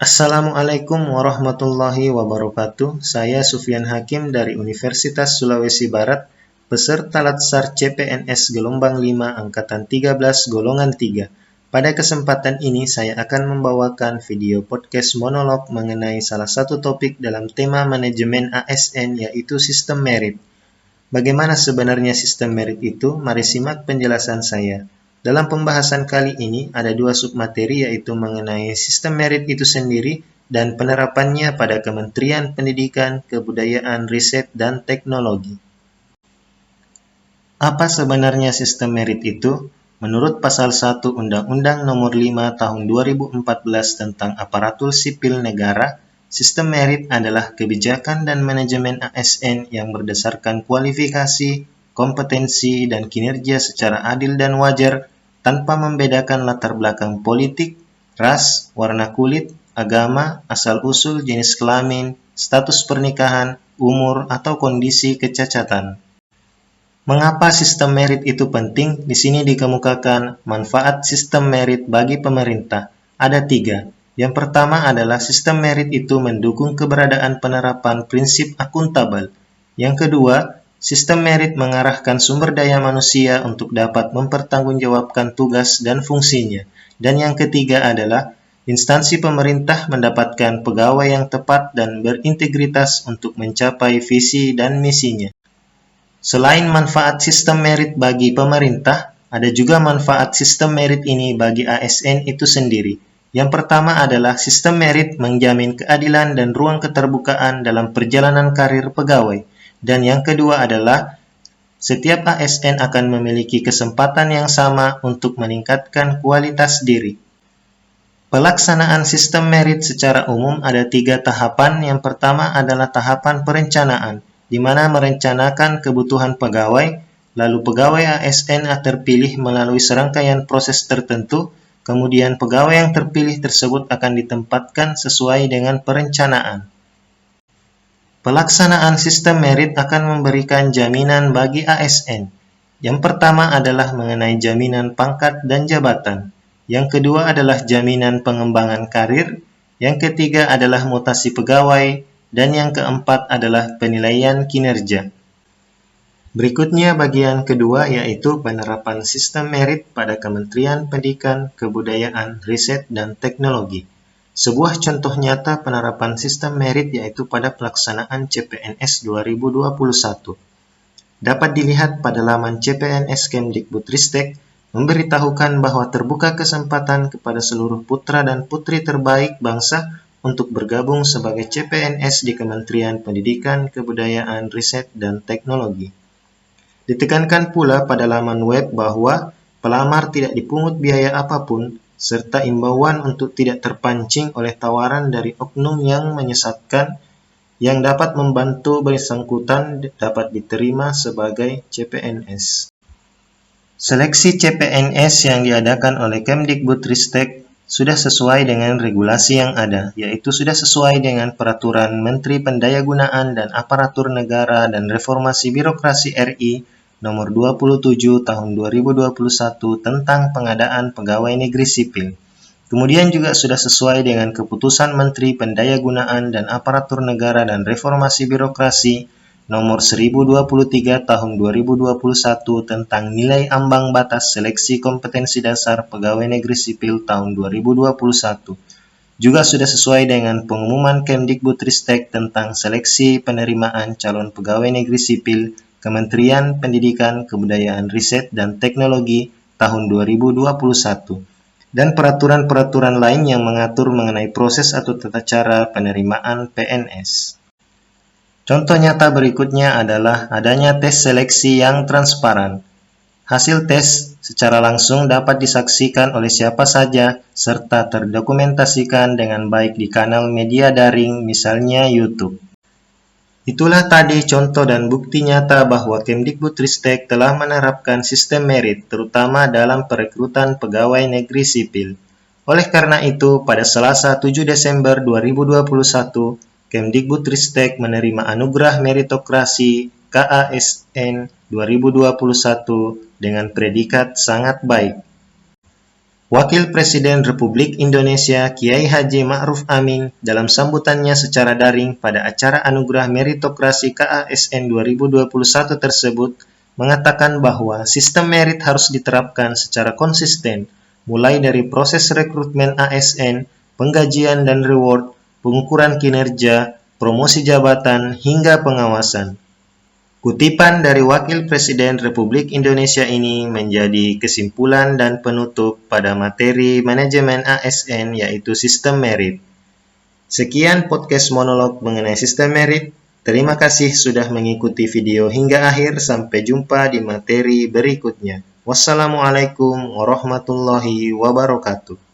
Assalamualaikum warahmatullahi wabarakatuh. Saya Sufyan Hakim dari Universitas Sulawesi Barat, peserta Latsar CPNS gelombang 5 angkatan 13 golongan 3. Pada kesempatan ini saya akan membawakan video podcast monolog mengenai salah satu topik dalam tema manajemen ASN, yaitu sistem merit. Bagaimana sebenarnya sistem merit itu? Mari simak penjelasan saya. Dalam pembahasan kali ini ada dua submateri, yaitu mengenai sistem merit itu sendiri dan penerapannya pada Kementerian Pendidikan, Kebudayaan, Riset, dan Teknologi. Apa sebenarnya sistem merit itu? Menurut Pasal 1 Undang-Undang Nomor 5 Tahun 2014 tentang Aparatur Sipil Negara, sistem merit adalah kebijakan dan manajemen ASN yang berdasarkan kualifikasi, kompetensi, dan kinerja secara adil dan wajar tanpa membedakan latar belakang politik, ras, warna kulit, agama, asal-usul, jenis kelamin, status pernikahan, umur, atau kondisi kecacatan. Mengapa sistem merit itu penting? Di sini dikemukakan manfaat sistem merit bagi pemerintah. Ada 3. Yang pertama adalah sistem merit itu mendukung keberadaan penerapan prinsip akuntabel. Yang kedua, sistem merit mengarahkan sumber daya manusia untuk dapat mempertanggungjawabkan tugas dan fungsinya. Dan yang ketiga adalah instansi pemerintah mendapatkan pegawai yang tepat dan berintegritas untuk mencapai visi dan misinya. Selain manfaat sistem merit bagi pemerintah, ada juga manfaat sistem merit ini bagi ASN itu sendiri. Yang pertama adalah sistem merit menjamin keadilan dan ruang keterbukaan dalam perjalanan karir pegawai. Dan yang kedua adalah setiap ASN akan memiliki kesempatan yang sama untuk meningkatkan kualitas diri. Pelaksanaan sistem merit secara umum ada 3 tahapan. Yang pertama adalah tahapan perencanaan, di mana merencanakan kebutuhan pegawai, lalu pegawai ASN terpilih melalui serangkaian proses tertentu, kemudian pegawai yang terpilih tersebut akan ditempatkan sesuai dengan perencanaan. Pelaksanaan sistem merit akan memberikan jaminan bagi ASN. Yang pertama adalah mengenai jaminan pangkat dan jabatan. Yang kedua adalah jaminan pengembangan karir. Yang ketiga adalah mutasi pegawai. Dan yang keempat adalah penilaian kinerja. Berikutnya bagian kedua, yaitu penerapan sistem merit pada Kementerian Pendidikan, Kebudayaan, Riset, dan Teknologi. Sebuah contoh nyata penerapan sistem merit yaitu pada pelaksanaan CPNS 2021. Dapat dilihat pada laman CPNS Kemdikbudristek memberitahukan bahwa terbuka kesempatan kepada seluruh putra dan putri terbaik bangsa untuk bergabung sebagai CPNS di Kementerian Pendidikan, Kebudayaan, Riset, dan Teknologi. Ditekankan pula pada laman web bahwa pelamar tidak dipungut biaya apapun, serta imbauan untuk tidak terpancing oleh tawaran dari oknum yang menyesatkan yang dapat membantu bersangkutan dapat diterima sebagai CPNS. Seleksi CPNS yang diadakan oleh Kemdikbudristek sudah sesuai dengan regulasi yang ada, yaitu sudah sesuai dengan Peraturan Menteri Pendayagunaan dan Aparatur Negara dan Reformasi Birokrasi RI Nomor 27 Tahun 2021 tentang pengadaan pegawai negeri sipil. Kemudian juga sudah sesuai dengan Keputusan Menteri Pendayagunaan dan Aparatur Negara dan Reformasi Birokrasi Nomor 1023 Tahun 2021 tentang nilai ambang batas seleksi kompetensi dasar pegawai negeri sipil tahun 2021. Juga sudah sesuai dengan pengumuman Kemdikbudristek tentang seleksi penerimaan calon pegawai negeri sipil Kementerian Pendidikan, Kebudayaan, Riset, dan Teknologi tahun 2021, dan peraturan-peraturan lain yang mengatur mengenai proses atau tata cara penerimaan PNS. Contoh nyata berikutnya adalah adanya tes seleksi yang transparan. Hasil tes secara langsung dapat disaksikan oleh siapa saja serta terdokumentasikan dengan baik di kanal media daring, misalnya YouTube. Itulah tadi contoh dan bukti nyata bahwa Kemdikbudristek telah menerapkan sistem merit, terutama dalam perekrutan pegawai negeri sipil. Oleh karena itu, pada Selasa 7 Desember 2021, Kemdikbudristek menerima anugerah meritokrasi KASN 2021 dengan predikat sangat baik. Wakil Presiden Republik Indonesia Kiai Haji Ma'ruf Amin dalam sambutannya secara daring pada acara Anugerah Meritokrasi KASN 2021 tersebut mengatakan bahwa sistem merit harus diterapkan secara konsisten, mulai dari proses rekrutmen ASN, penggajian dan reward, pengukuran kinerja, promosi jabatan, hingga pengawasan. Kutipan dari Wakil Presiden Republik Indonesia ini menjadi kesimpulan dan penutup pada materi manajemen ASN yaitu sistem merit. Sekian podcast monolog mengenai sistem merit. Terima kasih sudah mengikuti video hingga akhir. Sampai jumpa di materi berikutnya. Wassalamualaikum warahmatullahi wabarakatuh.